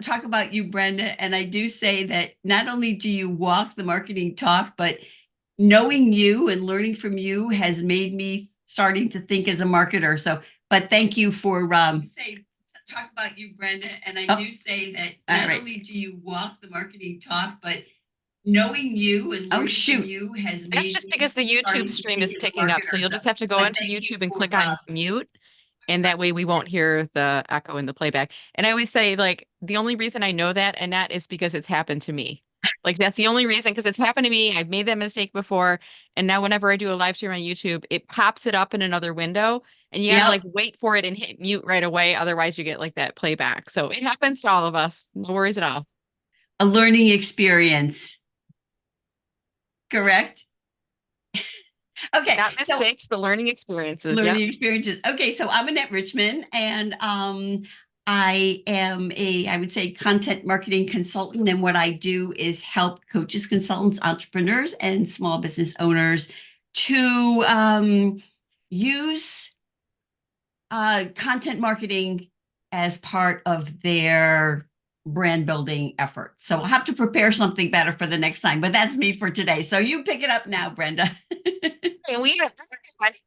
Talk about you, Brenda, and I do say that not only do you walk the marketing talk, but knowing you and learning from you has made me starting to think as a marketer. So, but thank you for talk about you, Brenda, and I do say that not only do you walk the marketing talk, but knowing you and learning from you has That's made just me because the YouTube starting to stream think is as a picking up. So marketer. you'll So, just have to go but into thank you YouTube and for click on mute. And that way we won't hear the echo in the playback. And I always say, like, the only reason I know that, and that is because it's happened to me. Like, that's the only reason, because it's happened to me. I've made that mistake before. And now whenever I do a live stream on YouTube, it pops it up in another window. And you gotta Yep, like wait for it and hit mute right away. Otherwise you get like that playback. So it happens to all of us. No worries at all. a learning experience. Correct. Okay, Not so mistakes, but learning experiences. Yep. learning experiences. Okay, so I'm Annette Richmond, and I am I would say, content marketing consultant. And what I do is help coaches, consultants, entrepreneurs, and small business owners to use content marketing as part of their brand building effort. So I'll have to prepare something better for the next time, but that's me for today. So you pick it up now, Brenda. And we have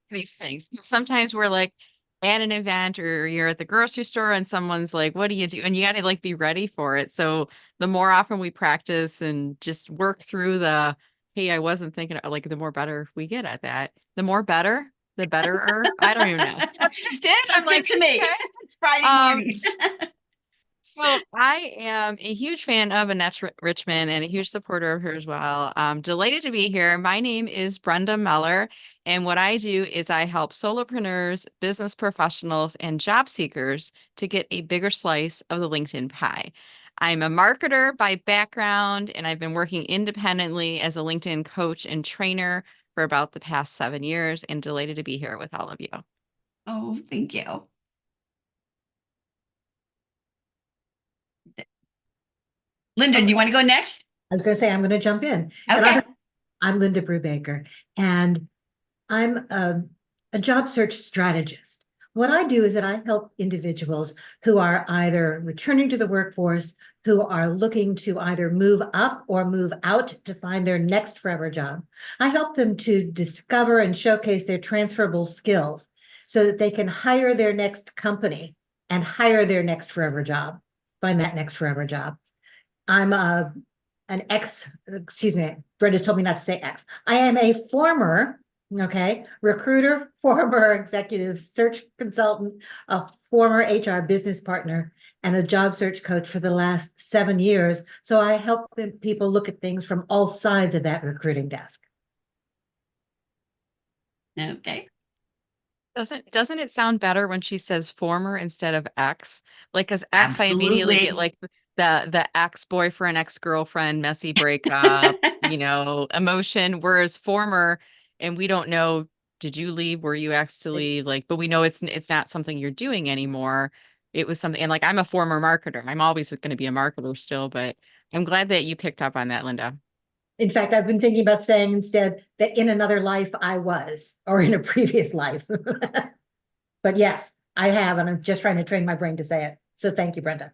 these things 'cause sometimes we're like at an event or you're at the grocery store and someone's like, "What do you do?" And you got to like be ready for it. So the more often we practice and just work through the, "Hey, I wasn't thinking," like the more better we get at that. The more better, the betterer. I don't even know. So that's just it. I'm Sounds good like, to me. okay. It's Friday Um, morning. so I am a huge fan of Annette Richmond and a huge supporter of her as well. I'm delighted to be here. My name is Brenda Meller, and what I do is I help solopreneurs, business professionals, and job seekers to get a bigger slice of the LinkedIn pie. I'm a marketer by background, and I've been working independently as a LinkedIn coach and trainer for about the past 7 years, and delighted to be here with all of you. Oh, thank you. Linda, do you want to go next? I was going to say, I'm going to jump in. And Okay. I'm Linda Brubaker, and I'm a job search strategist. What I do is that I help individuals who are either returning to the workforce, who are looking to either move up or move out to find their next forever job. I help them to discover and showcase their transferable skills so that they can hire their next company and hire their next forever job, find that next forever job. I'm an ex, excuse me, Brenda's told me not to say ex. I am a former, okay, recruiter, former executive search consultant, a former HR business partner, and a job search coach for the last 7 years. So I help people look at things from all sides of that recruiting desk. Okay. Doesn't it sound better when she says former instead of ex? Like, as ex, I immediately get Absolutely. like the ex-boyfriend, ex-girlfriend, messy breakup, emotion. Whereas former, and we don't know, did you leave? Were you ex to leave? Like, but we know it's not something you're doing anymore. It was something, and like I'm a former marketer. I'm always going to be a marketer still, but I'm glad that you picked up on that, Linda. In fact, I've been thinking about saying instead that in another life I was, or in a previous life. But yes, I have, and I'm just trying to train my brain to say it. So thank you, Brenda.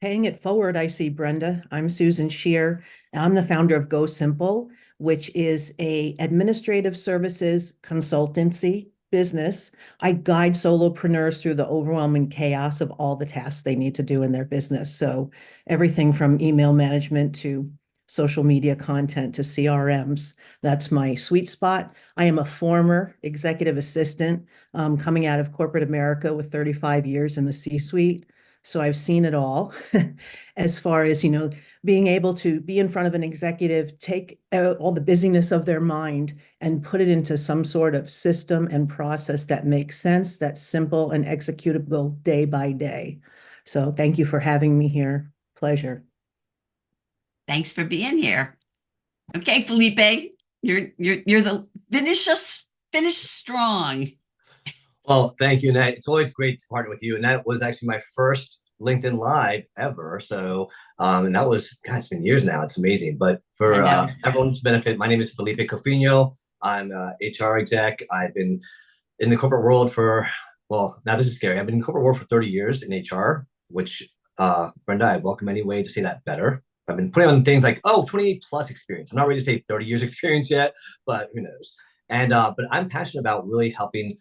Paying it forward, I see Brenda. I'm Susan Shear. I'm the founder of Go Simple, which is a administrative services consultancy business. I guide solopreneurs through the overwhelming chaos of all the tasks they need to do in their business. So everything from email management to social media content to CRMs. That's my sweet spot. I am a former executive assistant coming out of corporate America with 35 years in the C-suite. So I've seen it all as far as, being able to be in front of an executive, take all the busyness of their mind and put it into some sort of system and process that makes sense, that's simple and executable day by day. So thank you for having me here. Pleasure. Thanks for being here. Okay, Felipe, you're the finish strong. Well, thank you, Nat. It's always great to partner with you. And that was actually my first LinkedIn Live ever. So, and that was, God, it's been years now. It's amazing. But I for know. everyone's benefit, my name is Felipe Cofino. I'm a HR exec. I've been in the corporate world for well, now this is scary. I've been in corporate world for 30 years in HR, which Brenda, I welcome any way to say that better. I've been putting on things like, oh, 28 plus experience. I'm not ready to say 30 years experience yet, but who knows? And but I'm passionate about really helping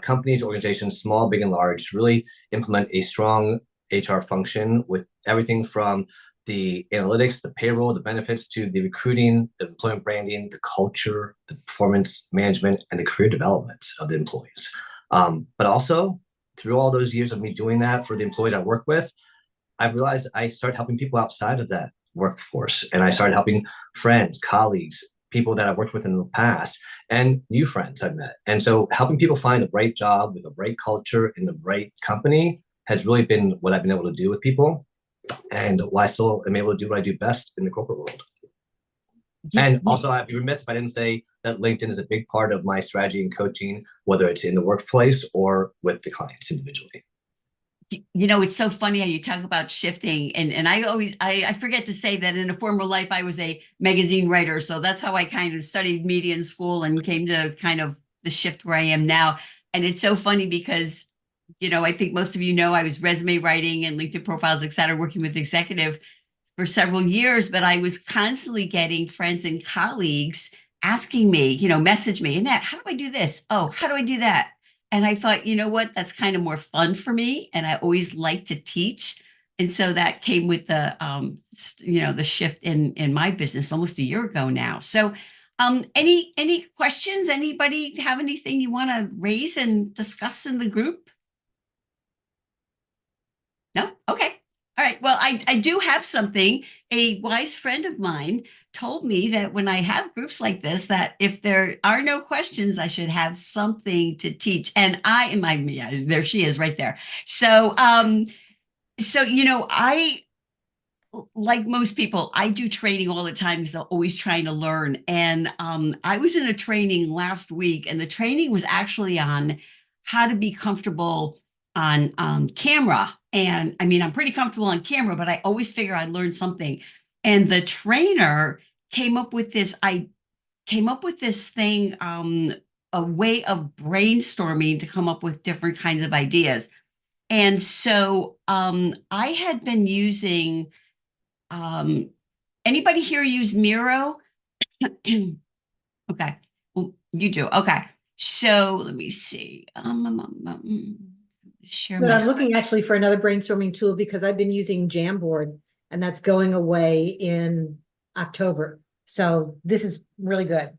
companies, organizations, small, big, and large, really implement a strong HR function with everything from the analytics, the payroll, the benefits, to the recruiting, the employment branding, the culture, the performance management, and the career development of the employees. But also, through all those years of me doing that for the employees I work with, I realized I started helping people outside of that workforce. And I started helping friends, colleagues, people that I've worked with in the past, and new friends I've met. And so helping people find the right job with the right culture in the right company has really been what I've been able to do with people, and why I still am able to do what I do best in the corporate world. And also, I'd be remiss if I didn't say that LinkedIn is a big part of my strategy and coaching, whether it's in the workplace or with the clients individually. You know, it's so funny how you talk about shifting, and I forget to say that in a former life I was a magazine writer, so that's how I kind of studied media in school and came to kind of the shift where I am now. And it's so funny because, you know, I think most of you know I was resume writing and LinkedIn profiles, et cetera, working with executive for several years, but I was constantly getting friends and colleagues asking me, you know, message me, Annette, how do I do this? Oh, how do I do that? And I thought, you know what, that's kind of more fun for me. And I always like to teach. And so that came with the, you know, the shift in my business almost a year ago now. So any questions? Anybody have anything you want to raise and discuss in the group? No? Okay. All right. Well, I do have something. A wise friend of mine told me that when I have groups like this, that if there are no questions, I should have something to teach. And I am yeah, there she is right there. So you know, I, like most people, I do training all the time because I'm always trying to learn. And I was in a training last week, and the training was actually on how to be comfortable on camera. And I mean, I'm pretty comfortable on camera, but I always figure I'd learn something. And the trainer came up with this, I came up with this thing, a way of brainstorming to come up with different kinds of ideas. And so I had been using, anybody here use Miro? Okay. Well, you do. Okay. So let me see. Share But my I'm looking actually for another brainstorming tool because I've been using Jamboard, and that's going away in October. So this is really good.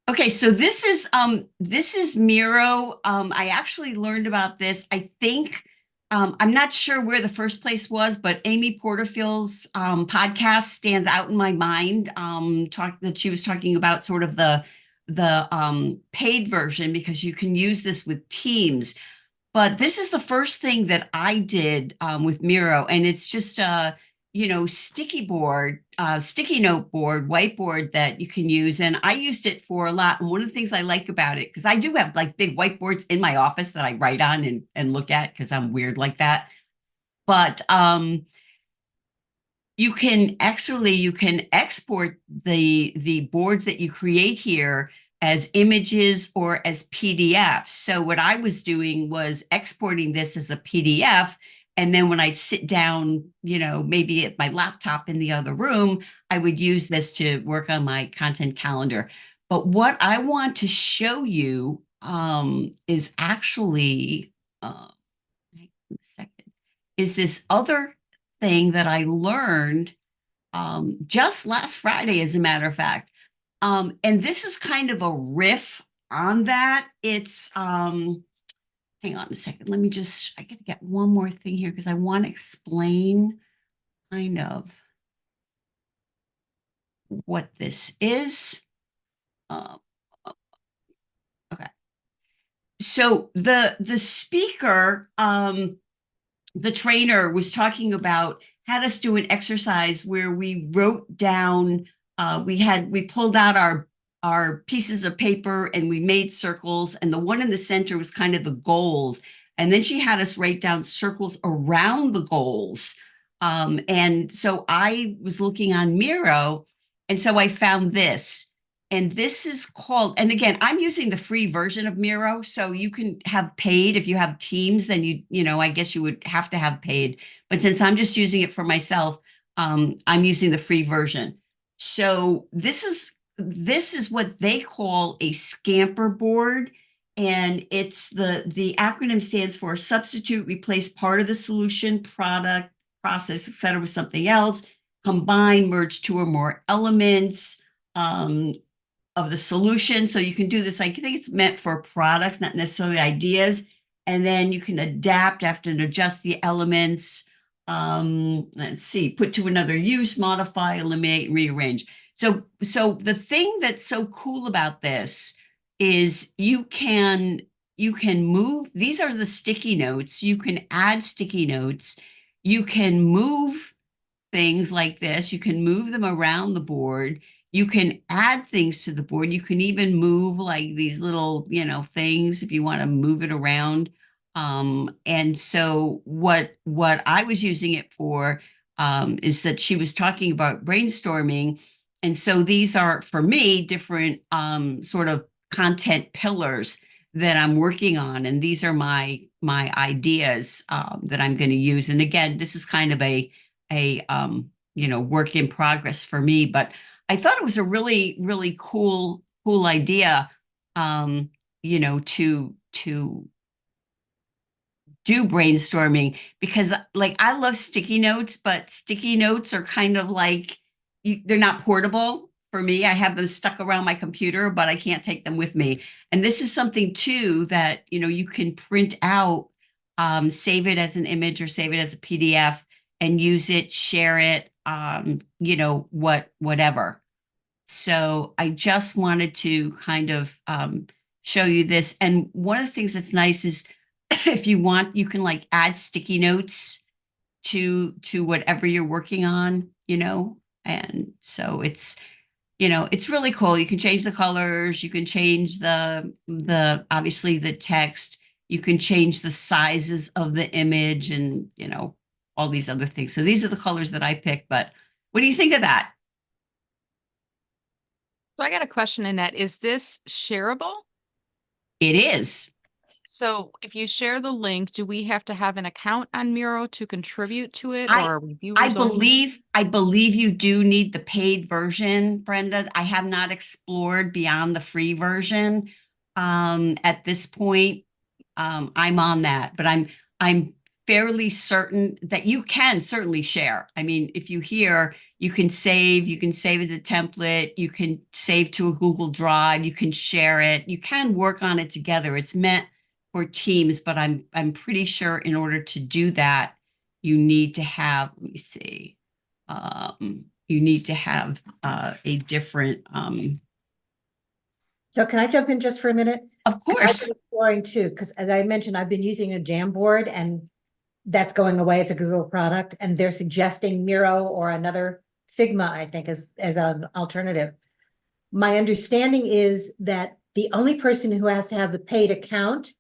Okay, so this is Miro. I actually learned about this. I think I'm not sure where the first place was, but Amy Porterfield's podcast stands out in my mind. That she was talking about sort of the paid version, because you can use this with Teams. But this is the first thing that I did with Miro, and it's just a, you know, sticky note board, whiteboard that you can use. And I used it for a lot. And one of the things I like about it, because I do have like big whiteboards in my office that I write on and look at because I'm weird like that. But you can export the boards that you create here as images or as PDFs. So what I was doing was exporting this as a PDF. And then when I'd sit down, you know, maybe at my laptop in the other room, I would use this to work on my content calendar. But what I want to show you is actually, wait a second, is this other thing that I learned just last Friday, as a matter of fact. And this is kind of a riff on that. It's, hang on a second. Let me just, I gotta get one more thing here because I want to explain kind of what this is. Okay. So the speaker, the trainer was talking about, had us do an exercise where we wrote down, we pulled out our pieces of paper and we made circles, and the one in the center was kind of the goals. And then she had us write down circles around the goals. And so I was looking on Miro, and so I found this. And this is called, and again, I'm using the free version of Miro. So you can have paid. If you have teams, then I guess you would have to have paid. But since I'm just using it for myself, I'm using the free version. So this is what they call a scamper board. And it's the acronym stands for substitute, replace part of the solution, product, process, etc., with something else, combine, merge two or more elements of the solution. So you can do this. I think it's meant for products, not necessarily ideas. And then you can adapt after and adjust the elements. Let's see, put to another use, modify, eliminate, rearrange. So the thing that's so cool about this is you can move. These are the sticky notes. You can add sticky notes. You can move things like this. You can move them around the board. You can add things to the board. You can even move like these little, things if you want to move it around. And so what I was using it for is that she was talking about brainstorming. And so these are, for me, different sort of content pillars that I'm working on. And these are my ideas that I'm going to use. And again, this is kind of a work in progress for me, but I thought it was a really, really cool idea, to do brainstorming, because like I love sticky notes, but sticky notes are kind of like they're not portable for me. I have them stuck around my computer, but I can't take them with me. And this is something too that you can print out, save it as an image or save it as a PDF and use it, share it, whatever. So I just wanted to kind of show you this. And one of the things that's nice is if you want, you can like add sticky notes to whatever you're working on, and so it's really cool. You can change the colors, you can change the obviously the text, you can change the sizes of the image and all these other things. So these are the colors that I picked, but what do you think of that? So I got a question, Annette. Is this shareable? It is. So if you share the link, do we have to have an account on Miro to contribute to it, I or are we viewers only? I believe you do need the paid version, Brenda. I have not explored beyond the free version at this point. I'm on that, but I'm fairly certain that you can certainly share. I mean, if you hear, you can save as a template, you can save to a Google Drive, you can share it, you can work on it together. It's meant for teams, but I'm pretty sure in order to do that, you need to have, let me see, you need to have a different So can I jump in just for a minute? of I've course. been exploring too, because as I mentioned, I've been using a Jamboard and that's going away. It's a Google product, and they're suggesting Miro or another Figma, I think, as an alternative. My understanding is that the only person who has to have the paid account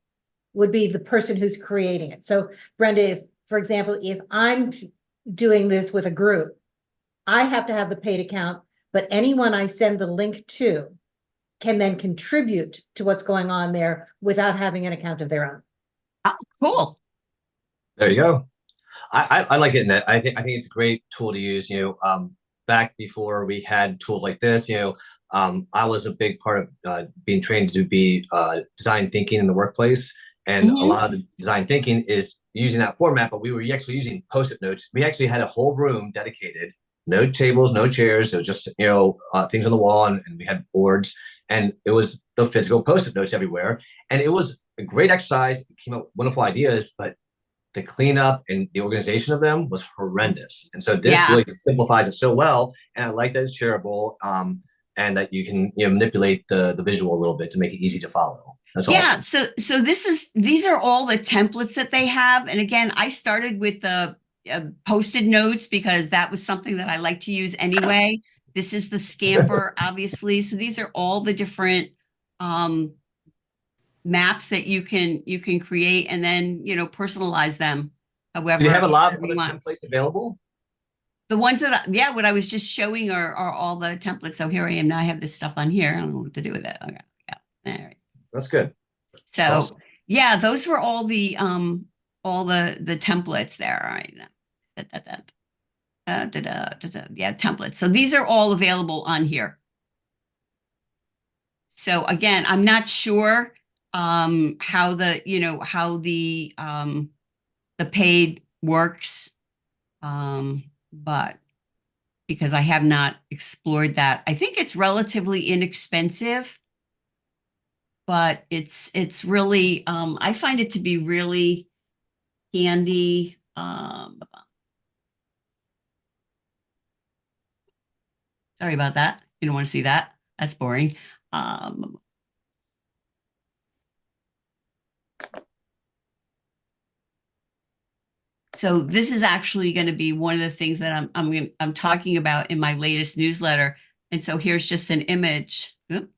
would be the person who's creating it. So Brenda, if, for example, if I'm doing this with a group, I have to have the paid account, but anyone I send the link to can then contribute to what's going on there without having an account of their own. Oh, cool. There you go. I like it, Net. I think it's a great tool to use. Back before we had tools like this, I was a big part of being trained to be design thinking in the workplace, and a lot of the design thinking is using that format. But we were actually using post-it notes. We actually had a whole room dedicated, no tables, no chairs. It was just things on the wall, and we had boards, and it was the physical post-it notes everywhere, and it was a great exercise. It came up with wonderful ideas, but the cleanup and the organization of them was horrendous. And so this really simplifies it so well. And I like that it's shareable, and that you can manipulate the visual a little bit to make it easy to follow. That's awesome. So these are all the templates that they have. And again, I started with the posted notes because that was something that I like to use anyway. This is the scamper, obviously. So these are all the different maps that you can create and then personalize them however Do you have a lot of you other want. templates available? the ones that, yeah, what I was just showing are all the templates. So here I am. Now I have this stuff on here. I don't know what to do with it. Okay. Yeah. All right. That's good. So That's awesome. yeah, those were all the templates there. All right. Yeah, templates. So these are all available on here. So again, I'm not sure how the paid works, but because I have not explored that. I think it's relatively inexpensive, but it's really I find it to be really handy. Sorry about that. You don't want to see that. That's boring. So this is actually going to be one of the things that I'm talking about in my latest newsletter. And so here's just an image. Oop.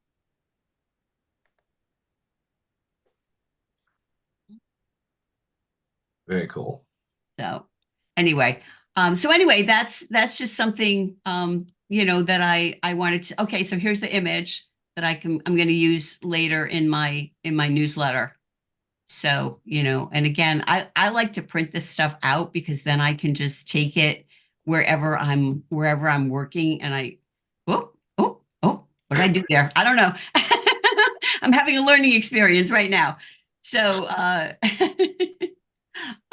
Very cool. So anyway, that's just something that I wanted to. Okay, so here's the image that I'm going to use later in my newsletter. So, and again, I like to print this stuff out because then I can just take it wherever I'm working. And what did I do there? I don't know. I'm having a learning experience right now. So,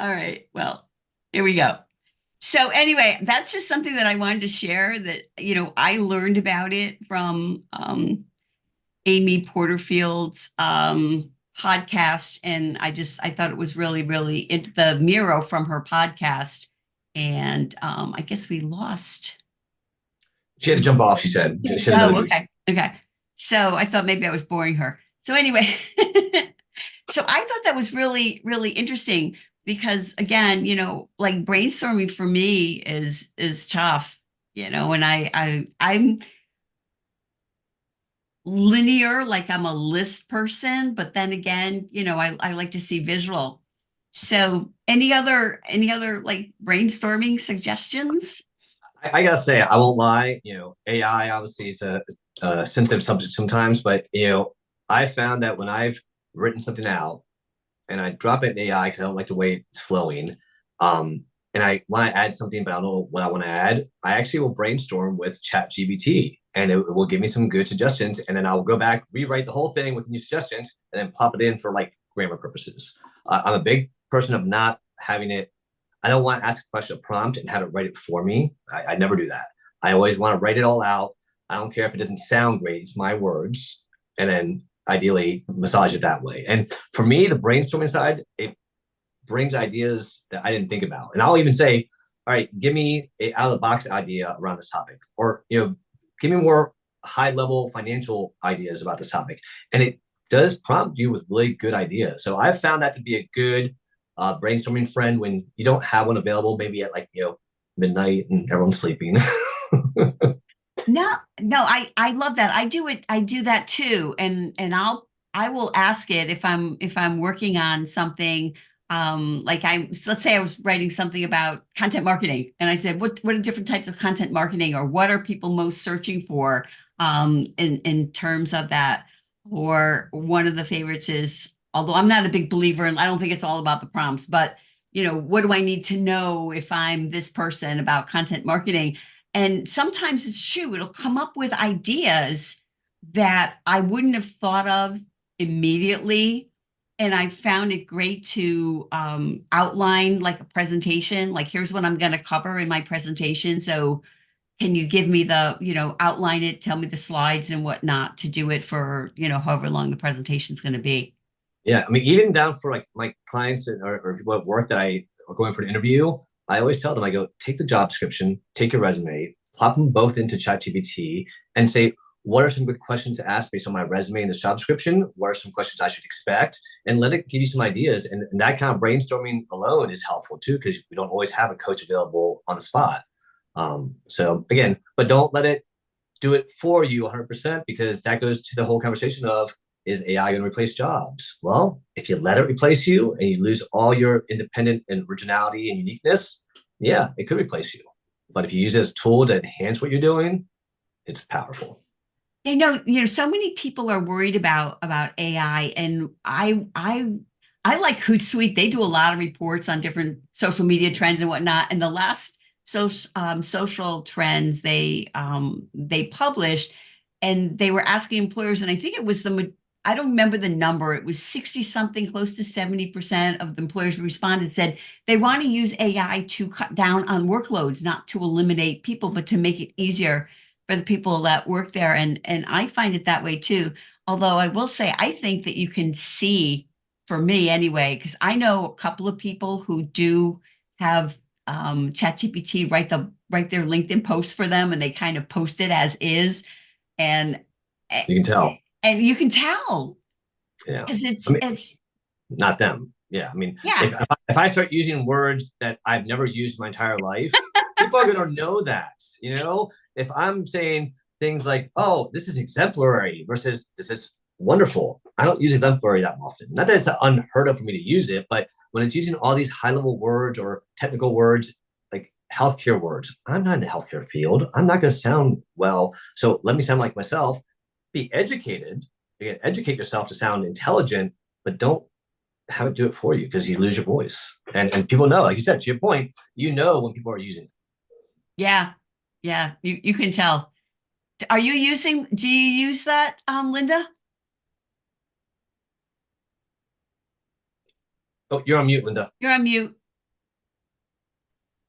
all right, well, here we go. So anyway, that's just something that I wanted to share that, I learned about it from Amy Porterfield's podcast. And I thought it was really, really the Miro from her podcast. And I guess we lost. She had to jump off, she said. Oh, okay. Okay. So I thought maybe I was boring her. So anyway, so I thought that was really, really interesting because again, like brainstorming for me is tough, and I'm linear, like I'm a list person, but then again, I like to see visual. So any other like brainstorming suggestions? I gotta say, I won't lie. AI obviously is a sensitive subject sometimes, but I found that when I've written something out and I drop it in AI because I don't like the way it's flowing, and I want to add something, but I don't know what I want to add, I actually will brainstorm with ChatGPT, and it will give me some good suggestions, and then I'll go back, rewrite the whole thing with new suggestions, and then pop it in for like grammar purposes. I'm a big person of not having it. I don't want to ask a question, a prompt, and have it write it for me. I never do that. I always want to write it all out. I don't care if it doesn't sound great. It's my words. And then ideally massage it that way. And for me, the brainstorming side, it brings ideas that I didn't think about. And I'll even say, all right, give me an out of the box idea around this topic. Or, give me more high level financial ideas about this topic. And it does prompt you with really good ideas. So I've found that to be a good brainstorming friend when you don't have one available, maybe at midnight and everyone's sleeping. No, I love that. I do that too. And I will ask it if I'm working on something. Let's say I was writing something about content marketing and I said, what are different types of content marketing, or what are people most searching for in terms of that? Or one of the favorites is, although I'm not a big believer and I don't think it's all about the prompts, but what do I need to know if I'm this person about content marketing? And sometimes it's true, it'll come up with ideas that I wouldn't have thought of immediately. And I found it great to outline like a presentation, like here's what I'm going to cover in my presentation. So can you give me outline it, tell me the slides and whatnot to do it for, however long the presentation is going to be. Yeah, I mean, even down for like my clients or people at work that I are going for an interview, I always tell them, I go, take the job description, take your resume, plop them both into ChatGPT and say, what are some good questions to ask based on my resume and this job description? What are some questions I should expect? And let it give you some ideas. And that kind of brainstorming alone is helpful too, because we don't always have a coach available on the spot. So again, but don't let it do it for you 100%, because that goes to the whole conversation of, is AI going to replace jobs? Well, if you let it replace you and you lose all your independent and originality and uniqueness, yeah, it could replace you. But if you use it as a tool to enhance what you're doing, it's powerful. So many people are worried about AI, and I like Hootsuite. They do a lot of reports on different social media trends and whatnot. And the last social trends they published, and they were asking employers, and I think it was I don't remember the number. It was 60 something, close to 70% of the employers who responded said they want to use AI to cut down on workloads, not to eliminate people, but to make it easier for the people that work there. And I find it that way too. Although I will say, I think that you can see, for me anyway, because I know a couple of people who do have ChatGPT write their LinkedIn posts for them, and they kind of post it as is, and You can tell. and you can tell Yeah. because I mean, it's not them. Yeah. I mean, yeah. if I start using words that I've never used my entire life, people are going to know that, if I'm saying things like, oh, this is exemplary versus this is wonderful. I don't use exemplary that often. Not that it's unheard of for me to use it, but when it's using all these high level words or technical words, like healthcare words, I'm not in the healthcare field. I'm not going to sound well. So let me sound like myself. Be educated. Again, educate yourself to sound intelligent, but don't have it do it for you because you lose your voice. And people know, like you said, to your point, when people are using it. Yeah. Yeah. You can tell. Do you use that, Linda? Oh, you're on mute, Linda. You're on mute.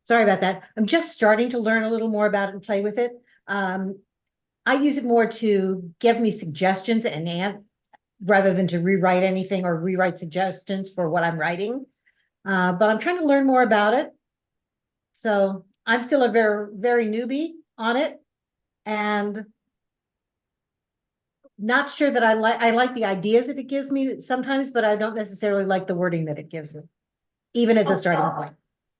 Sorry about that. I'm just starting to learn a little more about it and play with it. I use it more to give me suggestions rather than to rewrite anything or rewrite suggestions for what I'm writing. But I'm trying to learn more about it. So I'm still a very, very newbie on it, and not sure that I like the ideas that it gives me sometimes, but I don't necessarily like the wording that it gives me, even as a starting point.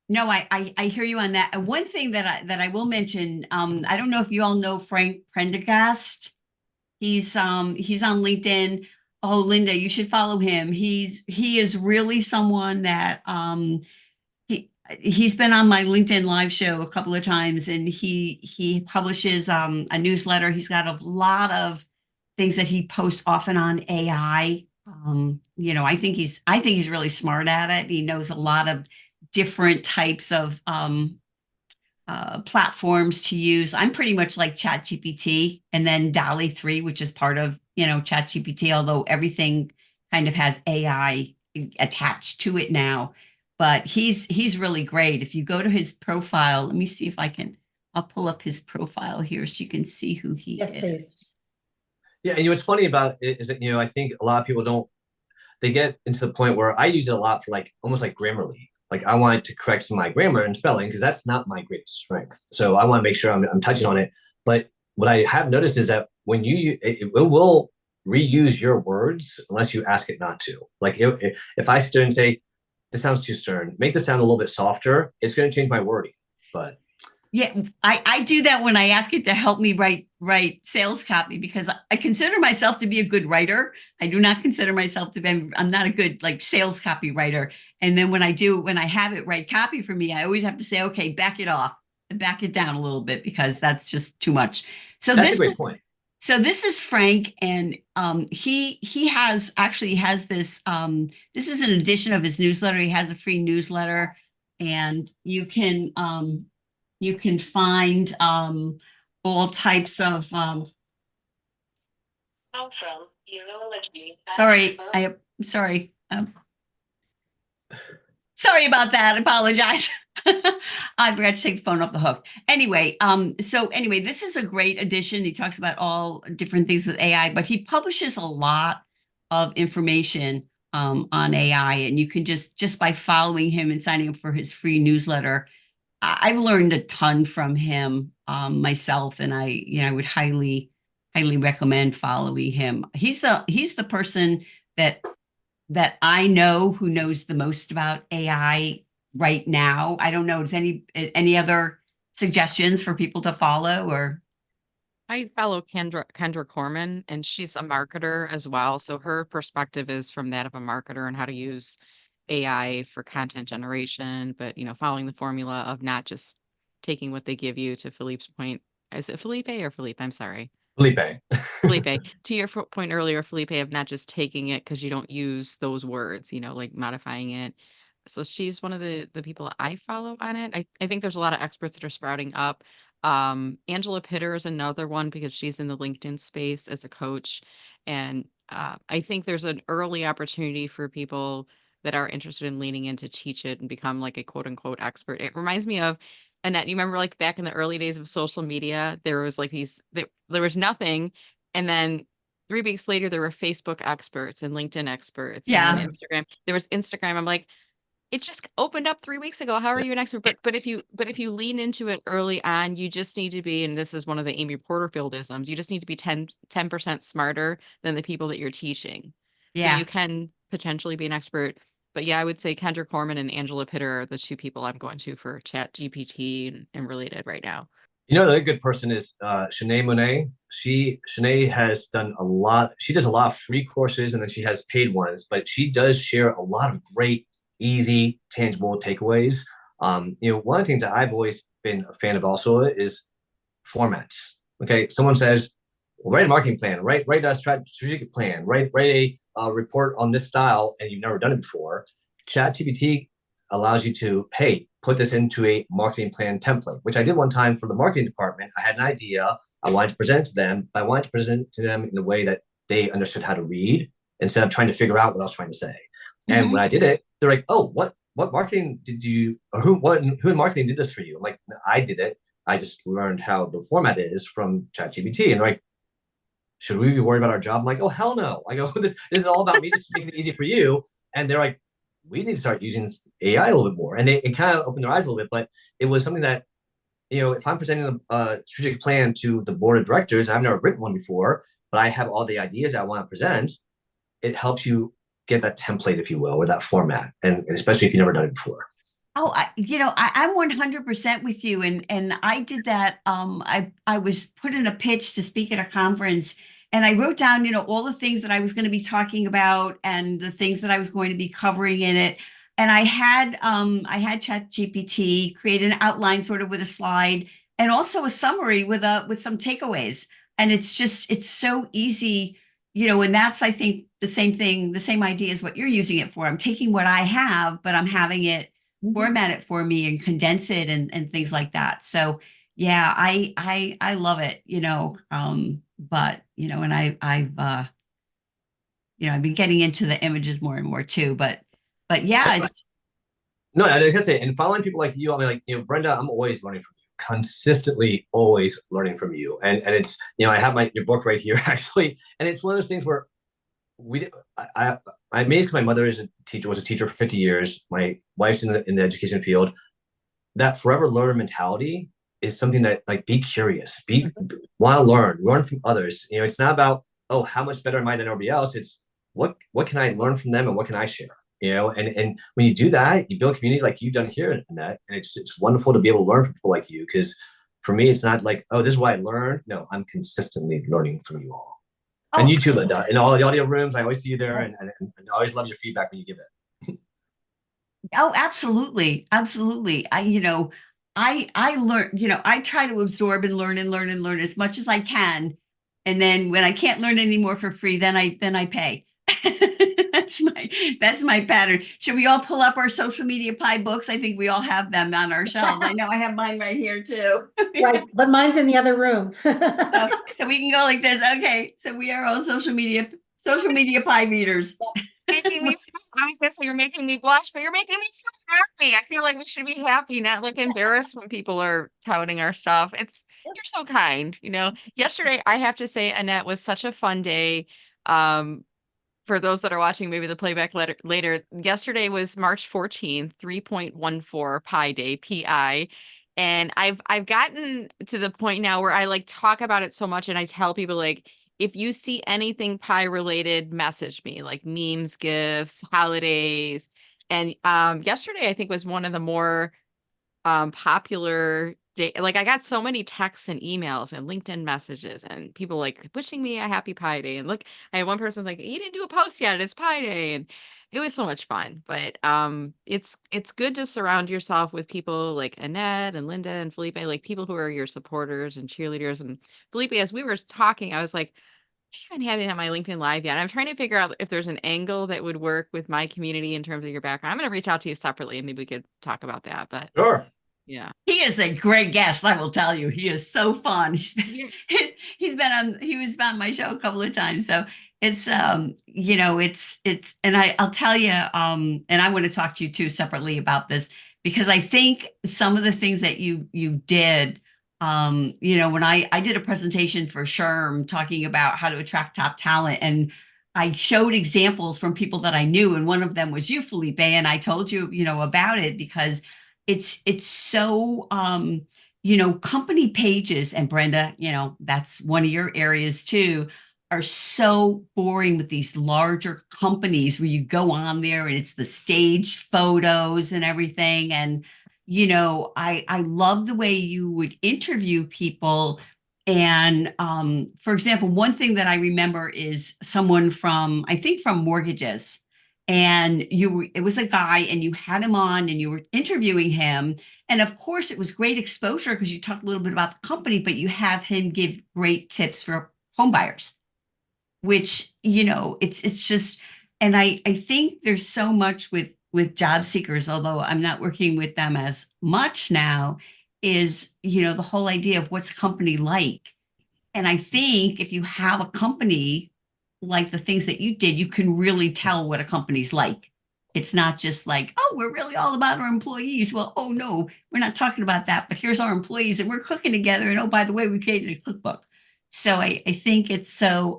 No, I hear you on that. And one thing that I will mention, I don't know if you all know Frank Prendergast. He's on LinkedIn. Oh, Linda, you should follow him. He is really someone that he's been on my LinkedIn live show a couple of times, and he publishes a newsletter. He's got a lot of things that he posts often on AI. I think he's really smart at it. He knows a lot of different types of platforms to use. I'm pretty much like ChatGPT, and then DALL-E 3, which is part of ChatGPT, although everything kind of has AI attached to it now. But he's really great. If you go to his profile, let me see if I'll pull up his profile here so you can see who he Yes, is. please. Yeah, and what's funny about it is that I think a lot of people they get into the point where I use it a lot for almost like Grammarly. Like I wanted to correct some of my grammar and spelling because that's not my greatest strength. So I want to make sure I'm touching on it. But what I have noticed is that when it will reuse your words unless you ask it not to. Like if I sit there and say, this sounds too stern, make this sound a little bit softer, it's going to change my wording. But yeah, I do that when I ask it to help me write sales copy, because I consider myself to be a good writer. I do not consider myself to be, I'm not a good sales copy writer. And then when I have it write copy for me, I always have to say, okay, back it off and back it down a little bit, because that's just too much. So that's a great point. So this is Frank, and he has this. This is an edition of his newsletter. He has a free newsletter, and you can find all types of. Sorry, sorry. Sorry about that. I apologize. I forgot to take the phone off the hook. Anyway, this is a great edition. He talks about all different things with AI, but he publishes a lot of information on AI, and you can just by following him and signing up for his free newsletter. I've learned a ton from him myself, and I would highly recommend following him. He's the person that I know who knows the most about AI right now. I don't know. Is any other suggestions for people to follow? Or I follow Kendra Corman, and she's a marketer as well. So her perspective is from that of a marketer and how to use AI for content generation, but following the formula of not just taking what they give you, to Philippe's point. Is it Felipe or Philippe? I'm sorry. Felipe. Felipe, to your point earlier, Felipe, of not just taking it because you don't use those words, like modifying it. So she's one of the people I follow on it. I think there's a lot of experts that are sprouting up. Angela Pitter is another one because she's in the LinkedIn space as a coach. And I think there's an early opportunity for people that are interested in leaning in to teach it and become like a quote unquote expert. It reminds me of Annette, you remember like back in the early days of social media, there was like there was nothing. And then 3 weeks later, there were Facebook experts and LinkedIn experts. And then Yeah. Instagram, there was Instagram. I'm like, it just opened up 3 weeks ago. How are you an expert? But if you lean into it early on, you just need to be, and this is one of the Amy Porterfieldisms, you just need to be 10% smarter than the people that you're teaching. So Yeah. you can potentially be an expert. But yeah, I would say Kendra Corman and Angela Pitter are the 2 people I'm going to for ChatGPT and related right now. You know, the other good person is Shanae Monet. Shanae has done a lot. She does a lot of free courses and then she has paid ones, but she does share a lot of great, easy, tangible takeaways. One of the things that I've always been a fan of also is formats. Okay, someone says, well, write a marketing plan, write a strategic plan, write a report on this style, and you've never done it before. ChatGPT allows you to, hey, put this into a marketing plan template, which I did one time for the marketing department. I had an idea. I wanted to present to them, but I wanted to present to them in a way that they understood how to read instead of trying to figure out what I was trying to say. And when I did it, they're like, oh, what marketing did you, or who in marketing did this for you? I'm like, I did it. I just learned how the format is from ChatGPT. And they're like, should we be worried about our job? I'm like, oh, hell no. I go, this is all about me just making it easy for you. And they're like, we need to start using AI a little bit more. And it kind of opened their eyes a little bit, but it was something that, if I'm presenting a strategic plan to the board of directors, and I've never written one before, but I have all the ideas I want to present, it helps you get that template, if you will, or that format. And especially if you've never done it before. Oh, I'm 100% with you. And I did that. I was put in a pitch to speak at a conference and I wrote down, all the things that I was going to be talking about and the things that I was going to be covering in it. And I had ChatGPT create an outline sort of with a slide and also a summary with some takeaways. And it's so easy, and that's, I think, the same thing, the same idea as what you're using it for. I'm taking what I have, but I'm having it format it for me and condense it and things like that. So yeah, I love it, but and I've been getting into the images more and more too, but yeah, it's no, I was gonna say, and following people like you, I mean, like, Brenda, I'm always learning from you, consistently always learning from you. And it's, I have your book right here actually. And it's one of those things where I made it because my mother was a teacher for 50 years. My wife's in the education field. That forever learner mentality is something that, like, be curious, want to learn from others. It's not about, oh, how much better am I than everybody else? It's what can I learn from them and what can I share? And when you do that, you build community like you've done here in that, and it's wonderful to be able to learn from people like you. Because for me, it's not like, oh, this is what I learned. No, I'm consistently learning from you all. And you too, Linda. In all the audio rooms, I always see you there, and I always love your feedback when you give it. Oh, absolutely. Absolutely. I learn, I try to absorb and learn as much as I can. And then when I can't learn anymore for free, then I pay. That's my pattern. Should we all pull up our social media pie books? I think we all have them on our shelves. I know I have mine right here too. Right, but mine's in the other room. So we can go like this. Okay, so we are all social media pie readers. Making me I was gonna say you're making me blush, but you're making me so happy. I feel like we should be happy, not like embarrassed when people are touting our stuff. You're so kind. Yesterday, I have to say, Annette, was such a fun day. For those that are watching maybe the playback later, yesterday was March 14th, 3.14 Pi Day, PI. And I've gotten to the point now where I like talk about it so much and I tell people, like, if you see anything pie related, message me, like memes, gifts, holidays. And yesterday I think was one of the more popular like I got so many texts and emails and LinkedIn messages and people like wishing me a happy Pi Day. And look, I had one person like, you didn't do a post yet, it's Pi Day. And it was so much fun. But it's good to surround yourself with people like Annette and Linda and Felipe, like people who are your supporters and cheerleaders. And Felipe, as we were talking, I was like, I haven't had it on my LinkedIn Live yet. I'm trying to figure out if there's an angle that would work with my community in terms of your background. I'm going to reach out to you separately and maybe we could talk about that. But Sure. yeah. He is a great guest, I will tell you. He is so fun. Yeah. He was on my show a couple of times. So it's and I'll tell you, and I want to talk to you too separately about this, because I think some of the things that you did, when I did a presentation for SHRM talking about how to attract top talent, and I showed examples from people that I knew, and one of them was you, Felipe, and I told you, about it because it's so company pages, and Brenda, that's one of your areas too, are so boring with these larger companies where you go on there and it's the stage photos and everything. And I love the way you would interview people. And for example, one thing that I remember is someone from, I think, from mortgages, and it was a guy, and you had him on and you were interviewing him, and of course it was great exposure because you talked a little bit about the company, but you have him give great tips for home buyers, which it's just, and I think there's so much with job seekers, although I'm not working with them as much now, is the whole idea of what's company like. And I think if you have a company like the things that you did, you can really tell what a company's like. It's not just like, oh, we're really all about our employees. Well, oh no, we're not talking about that, but here's our employees and we're cooking together. And oh, by the way, we created a cookbook. So I think it's so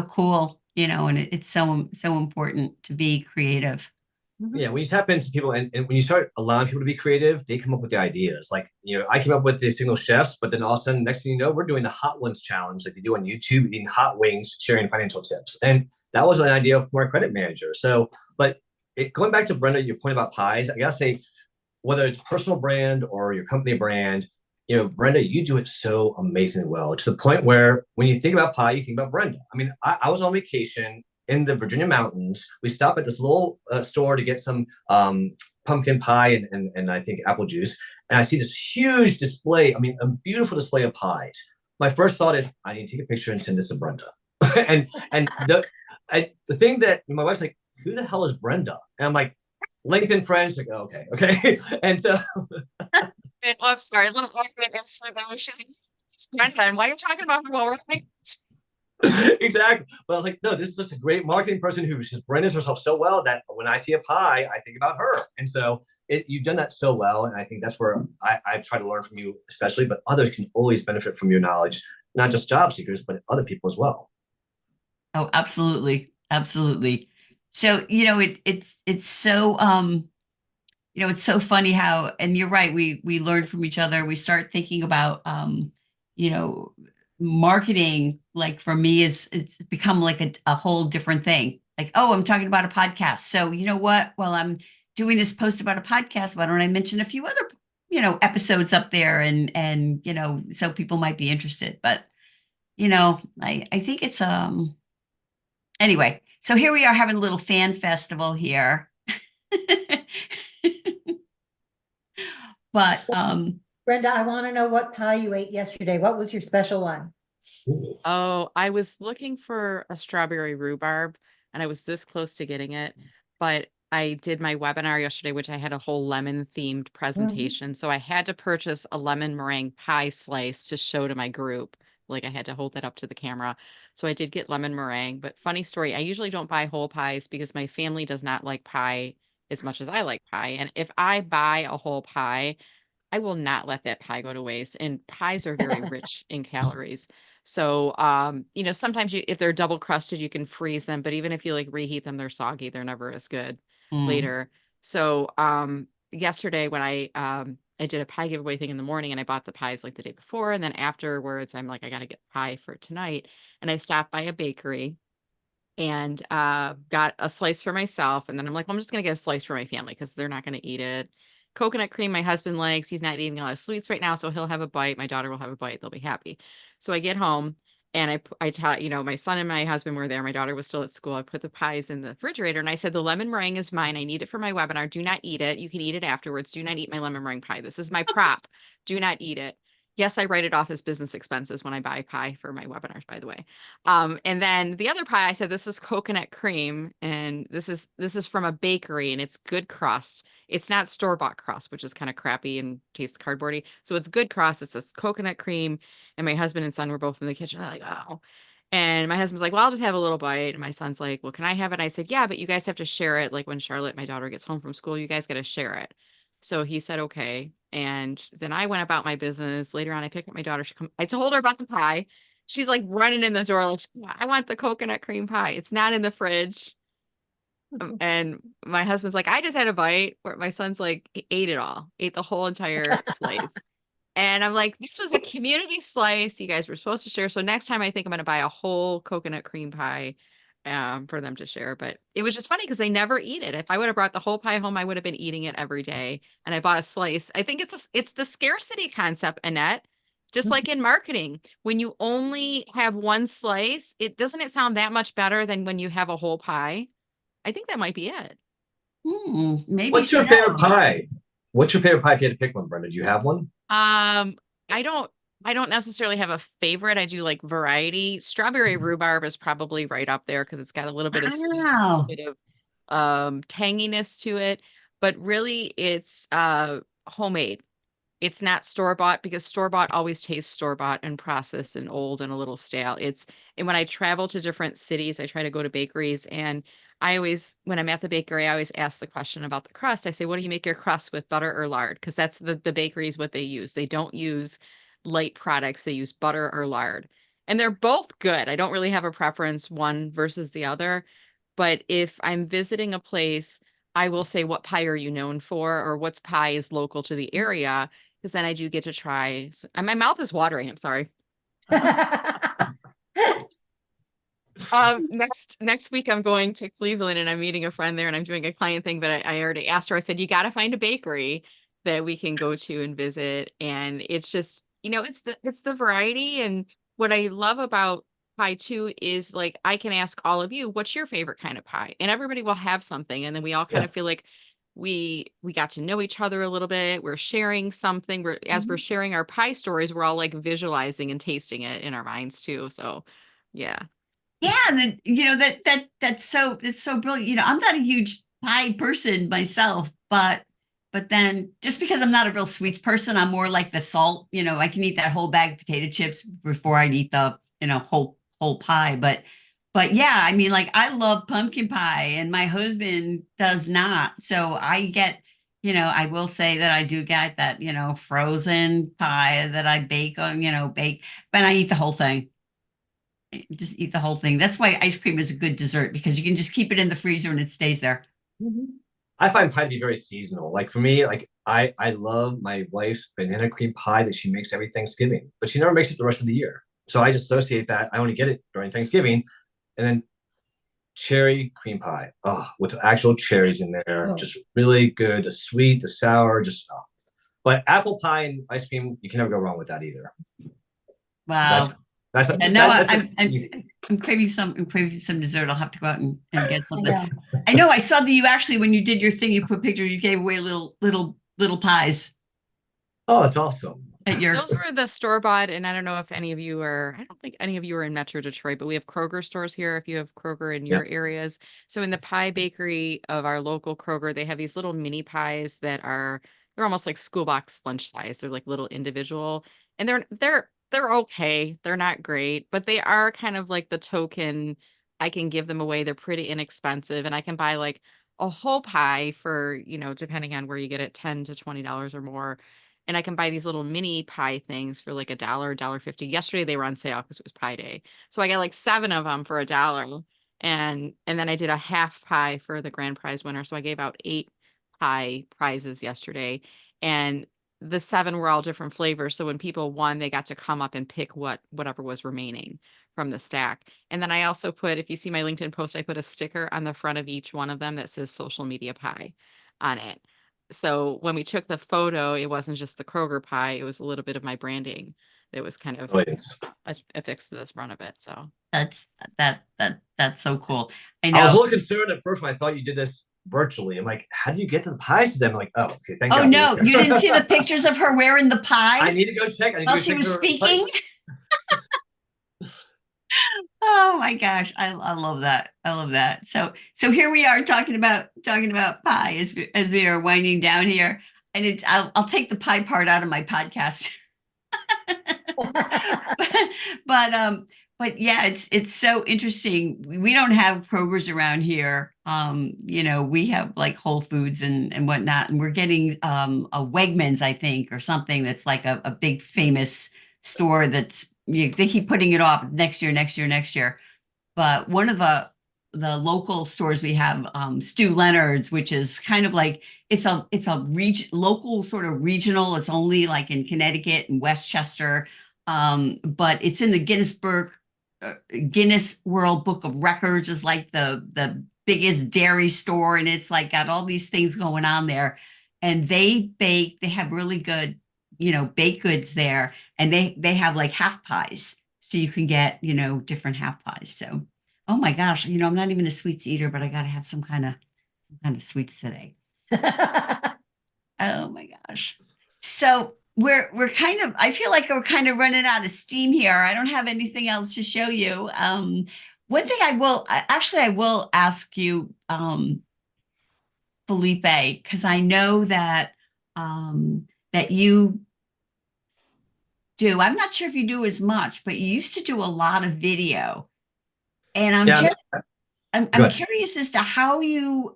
cool, and it's so important to be creative. Yeah, when you tap into people and when you start allowing people to be creative, they come up with the ideas. Like, I came up with the single chefs, but then all of a sudden, next thing you know, we're doing the hot ones challenge like you do on YouTube, eating hot wings, sharing financial tips. And that was an idea for my credit manager. So, but going back to Brenda, your point about pies, I gotta say, whether it's personal brand or your company brand, Brenda, you do it so amazingly well, to the point where when you think about pie, you think about Brenda. I mean, I was on vacation in the Virginia mountains. We stopped at this little store to get some pumpkin pie and I think apple juice. And I see this huge display. I mean, a beautiful display of pies. My first thought is, I need to take a picture and send this to Brenda. and the thing that my wife's like, who the hell is Brenda? And I'm like, LinkedIn friends. Like, oh, okay. And so, Oh, I'm sorry, a little awkward. She's like, it's Brenda, and why are you talking about her while we're like, exactly. But I was like, no, this is just a great marketing person who just brands herself so well that when I see a pie, I think about her. And so you've done that so well. And I think that's where I've tried to learn from you, especially, but others can always benefit from your knowledge, not just job seekers, but other people as well. Oh, absolutely. Absolutely. So, it's so, it's so funny how, and you're right, we learn from each other. We start thinking about, you know, marketing, like for me, it's become like a whole different thing. Like, oh, I'm talking about a podcast. So you know what? Well, I'm doing this post about a podcast. Why don't I mention a few other, episodes up there, and so people might be interested. But I think it's anyway. So here we are having a little fan festival here. But Brenda, I want to know what pie you ate yesterday. What was your special one? oh, I was looking for a strawberry rhubarb and I was this close to getting it, but I did my webinar yesterday, which I had a whole lemon themed presentation. So I had to purchase a lemon meringue pie slice to show to my group. Like I had to hold that up to the camera. So I did get lemon meringue, but funny story, I usually don't buy whole pies because my family does not like pie as much as I like pie. And if I buy a whole pie, I will not let that pie go to waste. And pies are very rich in calories. So, sometimes if they're double crusted, you can freeze them, but even if you like reheat them, they're soggy. They're never as good later. So, yesterday when I did a pie giveaway thing in the morning and I bought the pies like the day before. And then afterwards, I'm like, I got to get pie for tonight. And I stopped by a bakery and got a slice for myself. And then I'm like, well, I'm just going to get a slice for my family because they're not going to eat it. coconut cream my husband likes. He's not eating a lot of sweets right now, so he'll have a bite. My daughter will have a bite. They'll be happy. So I get home and I taught, my son and my husband were there. My daughter was still at school. I put the pies in the refrigerator and I said, the lemon meringue is mine. I need it for my webinar. Do not eat it. You can eat it afterwards. Do not eat my lemon meringue pie. This is my prop. Do not eat it. Yes, I write it off as business expenses when I buy pie for my webinars, by the way. And then the other pie, I said, this is coconut cream, and this is from a bakery, and it's good crust. It's not store-bought crust, which is kind of crappy and tastes cardboardy. So it's good crust. It's this coconut cream, and my husband and son were both in the kitchen. They're like, oh. And my husband's like, well, I'll just have a little bite. And my son's like, well, can I have it? And I said, yeah, but you guys have to share it. Like when Charlotte, my daughter, gets home from school, you guys got to share it. So he said, okay. And then I went about my business. Later on, I picked up my daughter. I told her about the pie. She's like running in the door, like, I want the coconut cream pie. It's not in the fridge. And my husband's like, I just had a bite. Where my son's like, he ate it all, ate the whole entire slice. And I'm like, this was a community slice. You guys were supposed to share. So next time I think I'm going to buy a whole coconut cream pie for them to share. But it was just funny because they never eat it. If I would have brought the whole pie home, I would have been eating it every day. And I bought a slice. I think it's the scarcity concept, Annette. Just like in marketing, when you only have one slice, it sound that much better than when you have a whole pie. I think that might be it. Maybe What's your so. favorite pie? What's your favorite pie if you had to pick one, Brenda? Do you have one? I don't necessarily have a favorite. I do like variety. Strawberry rhubarb is probably right up there because it's got a little bit of sweet, a little Wow. bit of tanginess to it. But really it's homemade. It's not store-bought because store-bought always tastes store-bought and processed and old and a little stale. And when I travel to different cities, I try to go to bakeries, and when I'm at the bakery, I always ask the question about the crust. I say, what do you make your crust with, butter or lard? Because that's the bakeries, what they use. They don't use light products. They use butter or lard. And they're both good. I don't really have a preference one versus the other. But if I'm visiting a place, I will say, what pie are you known for? Or what's pie is local to the area? Because then I do get to try. My mouth is watering. I'm sorry. Next week I'm going to Cleveland and I'm meeting a friend there and I'm doing a client thing, but I already asked her. I said, you got to find a bakery that we can go to and visit. And it's just, it's the variety. And what I love about pie too is like I can ask all of you, what's your favorite kind of pie? And everybody will have something. And then we all kind of feel like we got to know each other a little bit. We're sharing something. As we're sharing our pie stories, we're all like visualizing and tasting it in our minds too. So yeah. Yeah, and then, that's so brilliant. I'm not a huge pie person myself, but then just because I'm not a real sweets person, I'm more like the salt. I can eat that whole bag of potato chips before I'd eat the whole pie. But yeah, I mean, like I love pumpkin pie, and my husband does not. So I get. I will say that I do get that, frozen pie that I bake on, but I eat the whole thing. Just eat the whole thing. That's why ice cream is a good dessert because you can just keep it in the freezer and it stays there. I find pie to be very seasonal. Like for me, like I love my wife's banana cream pie that she makes every Thanksgiving, but she never makes it the rest of the year. So I just associate that. I only get it during Thanksgiving. And then cherry cream pie, with actual cherries in there, just really good. The sweet, the sour, But apple pie and ice cream, you can never go wrong with that either. Wow. Easy. I'm craving some dessert. I'll have to go out and get something. I know. I saw that you actually, when you did your thing, you put pictures. You gave away little pies. Oh, it's awesome. Those were the store-bought, and I don't know if any of you are. I don't think any of you are in Metro Detroit, but we have Kroger stores here. If you have Kroger in your areas, so in the pie bakery of our local Kroger, they have these little mini pies that they're almost like school box lunch size. They're like little individual, and they're okay. They're not great, but they are kind of like the token. I can give them away. They're pretty inexpensive, and I can buy like a whole pie for, depending on where you get it, $10 to $20 or more. And I can buy these little mini pie things for like $1, $1.50. Yesterday they were on sale because it was Pie Day. So I got like 7 of them for $1. And then I did a half pie for the grand prize winner. So I gave out 8 pie prizes yesterday. And the 7 were all different flavors. So when people won, they got to come up and pick whatever was remaining from the stack. And then I also put, if you see my LinkedIn post, I put a sticker on the front of each one of them that says social media pie on it. So when we took the photo, it wasn't just the Kroger pie, it was a little bit of my branding that was kind of Brilliant. affixed to this front of it. So That's so cool. I I was a know. little concerned at first when I thought you did this virtually. I'm like, how do you get to the pies to them? I'm like, oh, okay, thank Oh God. no, you didn't see the pictures of her wearing the I pie need to go check. I need while to go she check was her speaking? Oh my gosh, I love that. I love that. So here we are talking about pie as we are winding down here. And I'll take the pie part out of my podcast. but but yeah, it's so interesting. We don't have Kroger's around here. We have like Whole Foods and whatnot, and we're getting a Wegmans, I think, or something that's like a big famous store that's they keep putting it off next year, next year, next year. But one of the local stores we have, Stu Leonard's, which is kind of like it's a local sort of regional. It's only like in Connecticut and Westchester, but it's in the Guinness World Book of Records is like the biggest dairy store, and it's like got all these things going on there. And they have really good, baked goods there, and they have like half pies. So you can get, different half pies. So, oh my gosh, I'm not even a sweets eater, but I gotta have some kind of sweets today. Oh my gosh. So we're kind of, I feel like we're kind of running out of steam here. I don't have anything else to show you. One thing I will ask you, Felipe, because I know that you do. I'm not sure if you do as much, but you used to do a lot of video. And Yeah, I'm curious as to how you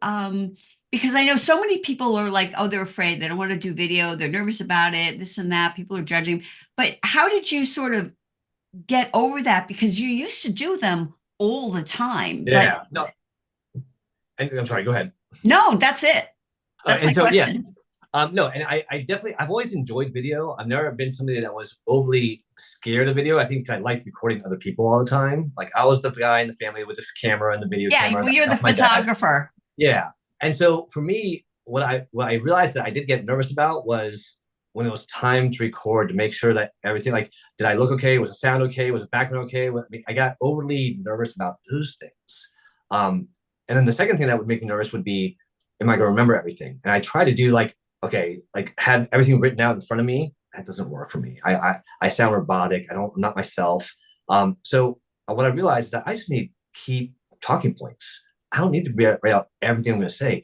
because I know so many people are like, oh, they're afraid, they don't want to do video, they're nervous about it, this and that, people are judging. But how did you sort of get over that? Because you used to do them all the time. yeah. No, and I'm sorry, go ahead. No, that's it. That's And my so yeah, question. no, and I definitely I've always enjoyed video. I've never been somebody that was overly scared of video. I think I like recording other people all the time. Like I was the guy in the family with the camera and the video Yeah, camera. well, you're the That's my dad. photographer. Yeah. And so for me, what I realized that I did get nervous about was when it was time to record to make sure that everything, like, did I look okay? Was the sound okay? Was the background okay? I got overly nervous about those things. And then the second thing that would make me nervous would be, am I going to remember everything? And I try to do like, okay, like have everything written out in front of me. That doesn't work for me. I sound robotic. I'm not myself. So what I realized is that I just need key talking points. I don't need to write out everything I'm going to say.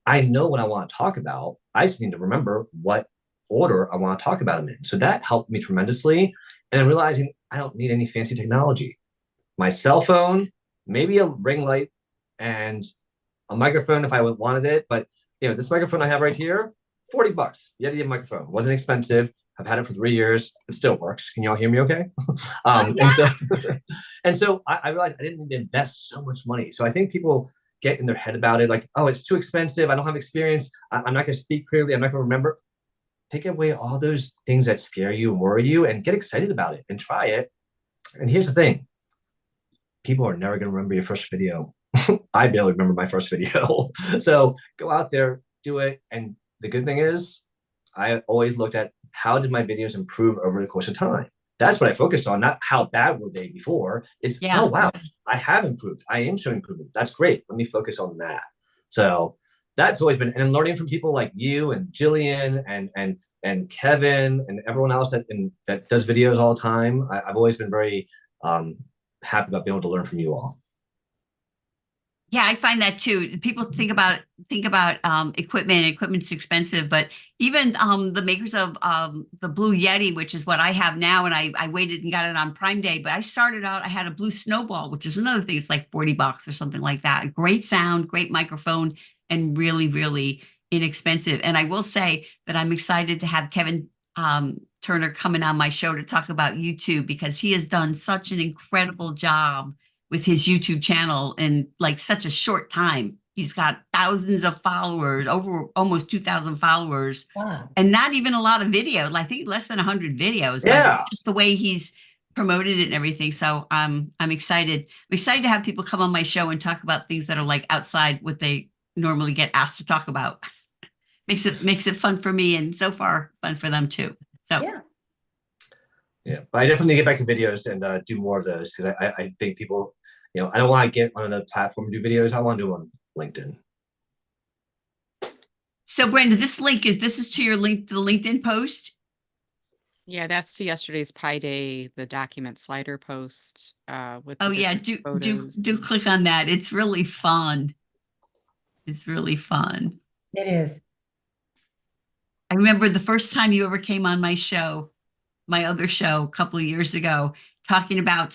I know what I want to talk about. I just need to remember what order I want to talk about them in. So that helped me tremendously. And then realizing I don't need any fancy technology. My cell phone, maybe a ring light, and a microphone if I wanted it. But this microphone I have right here, $40. Yeti microphone. Wasn't expensive. I've had it for 3 years. It still works. Can y'all hear me okay? Yeah. And so I realized I didn't need to invest so much money. So I think people get in their head about it, like, oh, it's too expensive. I don't have experience. I'm not going to speak clearly. I'm not going to remember. Take away all those things that scare you and worry you and get excited about it and try it. And here's the thing. People are never going to remember your first video. I barely remember my first video. So go out there, do it. And the good thing is I always looked at how did my videos improve over the course of time? That's what I focused on, not how bad were they before. It's, Yeah. oh, wow, I have improved. I am showing improvement. That's great. Let me focus on that. So that's always been, and learning from people like you and Jillian and Kevin and everyone else that does videos all the time. I've always been very happy about being able to learn from you all. Yeah, I find that too. People think about equipment. Equipment's expensive, but even the makers of the Blue Yeti, which is what I have now, and I waited and got it on Prime Day. But I started out, I had a Blue Snowball, which is another thing. It's like $40 or something like that. Great sound, great microphone, and really, really inexpensive. And I will say that I'm excited to have Kevin Turner coming on my show to talk about YouTube, because he has done such an incredible job with his YouTube channel in like such a short time. He's got thousands of followers, over almost 2,000 followers. Wow. And not even a lot of video. I think less than 100 videos, Yeah. but just the way he's promoted it and everything. So I'm excited. I'm excited to have people come on my show and talk about things that are like outside what they normally get asked to talk about. makes it fun for me, and so far fun for them too. So Yeah. Yeah, but I definitely get back to videos and do more of those because I think people, I don't want to get on another platform and do videos. I want to do them on LinkedIn. So Brenda, this is to your link to the LinkedIn post. Yeah, that's to yesterday's Pi Day, the document slider post with the Oh yeah, different do photos. click on that. It's really fun. It's really fun. It is. I remember the first time you ever came on my show, my other show a couple of years ago, talking about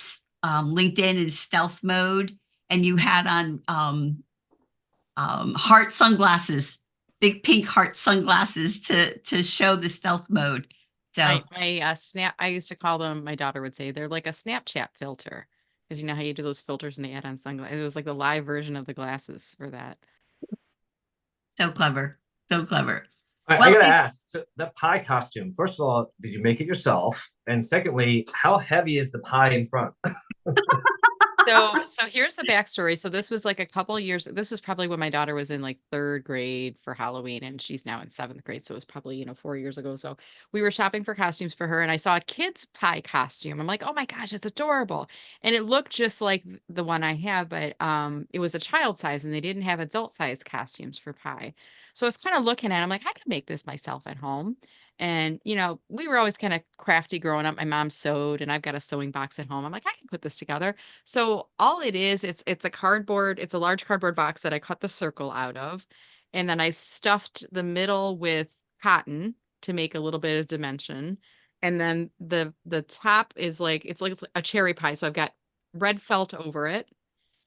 LinkedIn and stealth mode, and you had on heart sunglasses, big pink heart sunglasses to show the stealth mode. So My snap, I used to call them, my daughter would say they're like a Snapchat filter. Because you know how you do those filters and they add on sunglasses. It was like the live version of the glasses for that. so clever, so clever. I Well, gotta ask, so that pie costume, first of all, did you make it yourself? And secondly, how heavy is the pie in front? So here's the backstory. So this was like a couple years. This was probably when my daughter was in like third grade for Halloween, and she's now in seventh grade. So it was probably 4 years ago. So we were shopping for costumes for her, and I saw a kid's pie costume. I'm like, oh my gosh, it's adorable, and it looked just like the one I have, but it was a child size, and they didn't have adult size costumes for pie. So I was kind of looking at it, I'm like, I could make this myself at home. And, we were always kind of crafty growing up. My mom sewed, and I've got a sewing box at home. I'm like, I can put this together. So all it is, it's a cardboard, it's a large cardboard box that I cut the circle out of. And then I stuffed the middle with cotton to make a little bit of dimension. And then the top is like it's a cherry pie. So I've got red felt over it.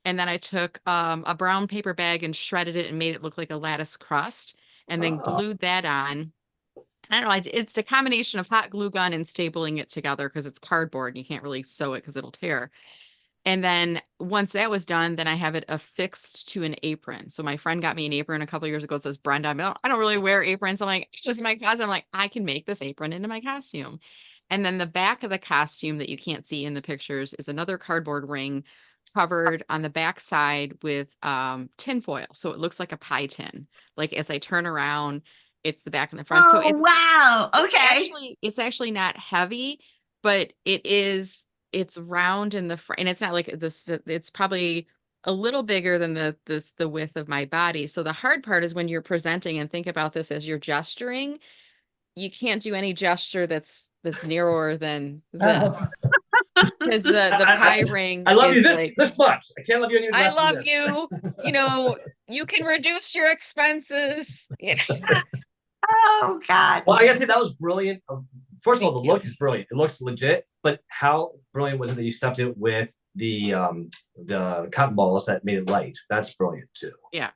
And then I took a brown paper bag and shredded it and made it look like a lattice crust and then glued that on. I don't know. It's a combination of hot glue gun and stapling it together because it's cardboard and you can't really sew it because it'll tear. And then once that was done, then I have it affixed to an apron. So my friend got me an apron a couple of years ago. It says Brenda. I don't really wear aprons. I'm like, it was my cousin. I'm like, I can make this apron into my costume. And then the back of the costume that you can't see in the pictures is another cardboard ring covered on the back side with tin foil. So it looks like a pie tin. Like as I turn around, it's the back and the front. So oh wow, okay. it's actually not heavy, but it's round in the front, and it's not like this. It's probably a little bigger than the width of my body. So the hard part is when you're presenting and think about this as you're gesturing, you can't do any gesture that's narrower than this. Because the pie ring I love you is this much. I can't love you any less I than love this. you. You can reduce your expenses. Oh God. Well, I gotta say that was brilliant. First of all, Thank the look is brilliant. It looks legit, but how brilliant was it that you stuffed it with the cotton balls that made it light? That's brilliant too. Yeah.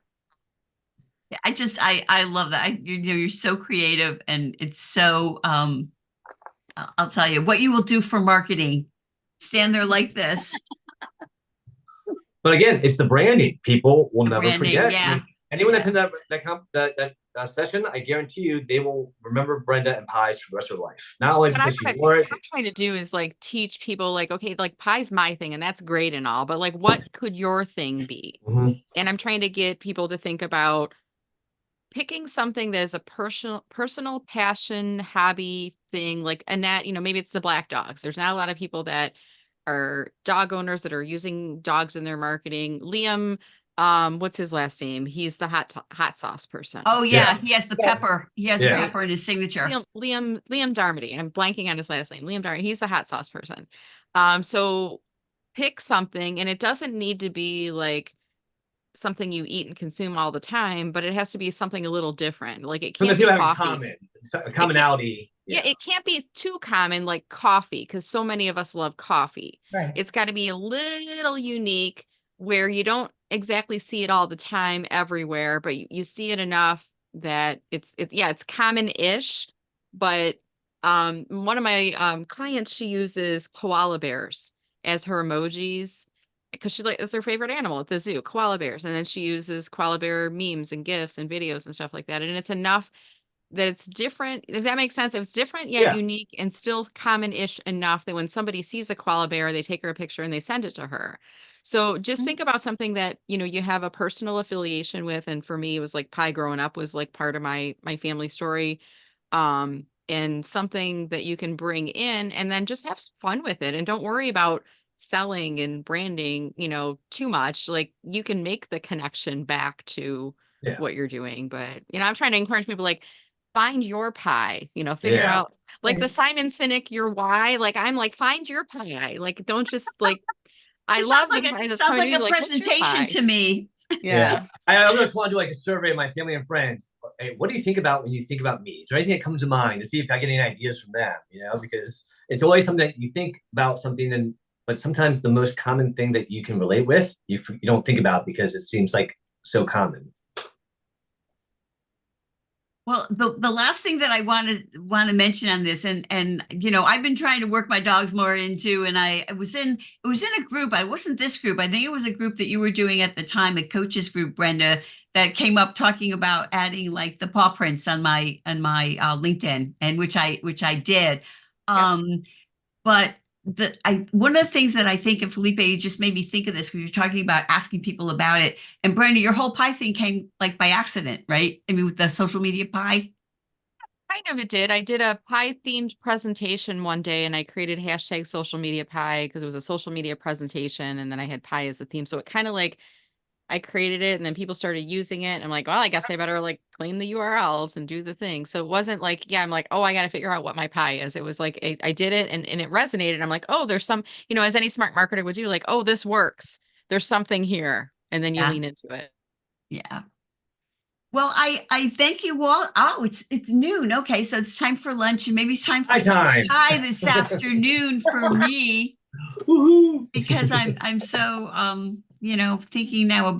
Yeah, I love that. You're so creative, and it's so I'll tell you what you will do for marketing. Stand there like this. But again, it's the branding. People will The never branding, forget. yeah. I mean, anyone that's in that session, I guarantee you, they will remember Brenda and pies for the rest of their life. Not only What because she wore it. I'm trying to do is like teach people like, okay, like pie's my thing and that's great and all, but like what could your thing be? Mhm. And I'm trying to get people to think about picking something that is a personal passion, hobby thing, like Annette, maybe it's the black dogs. There's not a lot of people that are dog owners that are using dogs in their marketing. Liam, what's his last name? He's the hot sauce person. Oh yeah, Yeah. he has the Yeah. pepper. He has the Yeah. pepper in his signature. Liam Darmody. I'm blanking on his last name. Liam Darmody. He's the hot sauce person. So pick something, and it doesn't need to be like something you eat and consume all the time, but it has to be something a little different. Like it Something can't be people have in coffee. common, a commonality. Yeah, it can't be too common like coffee because so many of us love coffee. Right. It's got to be a little unique where you don't exactly see it all the time everywhere, but you see it enough that it's common-ish. But one of my clients, she uses koala bears as her emojis because it's her favorite animal at the zoo, koala bears. And then she uses koala bear memes and gifs and videos and stuff like that. And it's enough that it's different, if that makes sense. If it's different yet Yeah. unique and still common-ish enough that when somebody sees a koala bear, they take her a picture and they send it to her. So just think about something that, you know, you have a personal affiliation with. And for me, it was like pie growing up was like part of my family story. And something that you can bring in and then just have some fun with it. And don't worry about selling and branding, you know, too much. Like you can make the connection back to Yeah. what you're doing. But, you know, I'm trying to encourage people like find your pie, you know, figure Yeah. out like the Right. Simon Sinek, your why. Like I'm like, find your pie. Like don't just like I It love sounds like the pie a that's sounds coming to like me, a like, what's your presentation pie? to me. Yeah. I just want to do like a survey of my family and friends. Hey, what do you think about when you think about me? Is there anything that comes to mind to see if I get any ideas from them? You know, because it's always something that you think about something, and but sometimes the most common thing that you can relate with, you don't think about because it seems like so common. Well, the last thing that I want to mention on this, and you know, I've been trying to work my dogs more into, and I was in a group. I wasn't this group. I think it was a group that you were doing at the time, a coaches group, Brenda, that came up talking about adding like the paw prints on my LinkedIn, and which I did. Um, but one of the things that I think, and Felipe, you just made me think of this because you're talking about asking people about it. And Brenda, your whole pie thing came like by accident, right? I mean, with the social media pie. Kind of it did. I did a pie themed presentation one day and I created hashtag social media pie because it was a social media presentation and then I had pie as the theme. So it kind of like I created it and then people started using it. And I'm like, well, I guess I better like claim the URLs and do the thing. So it wasn't like, yeah, I'm like, oh, I got to figure out what my pie is. It was like, I did it and it resonated. I'm like, oh, there's some, you know, as any smart marketer would do, like, oh, this works. There's something here. And then you Yeah. lean into it. Yeah. Well, I thank you all. Oh, it's noon. Okay, so it's time for lunch, and maybe it's time for High some time. pie this afternoon for me Woohoo. because I'm so you know, thinking now about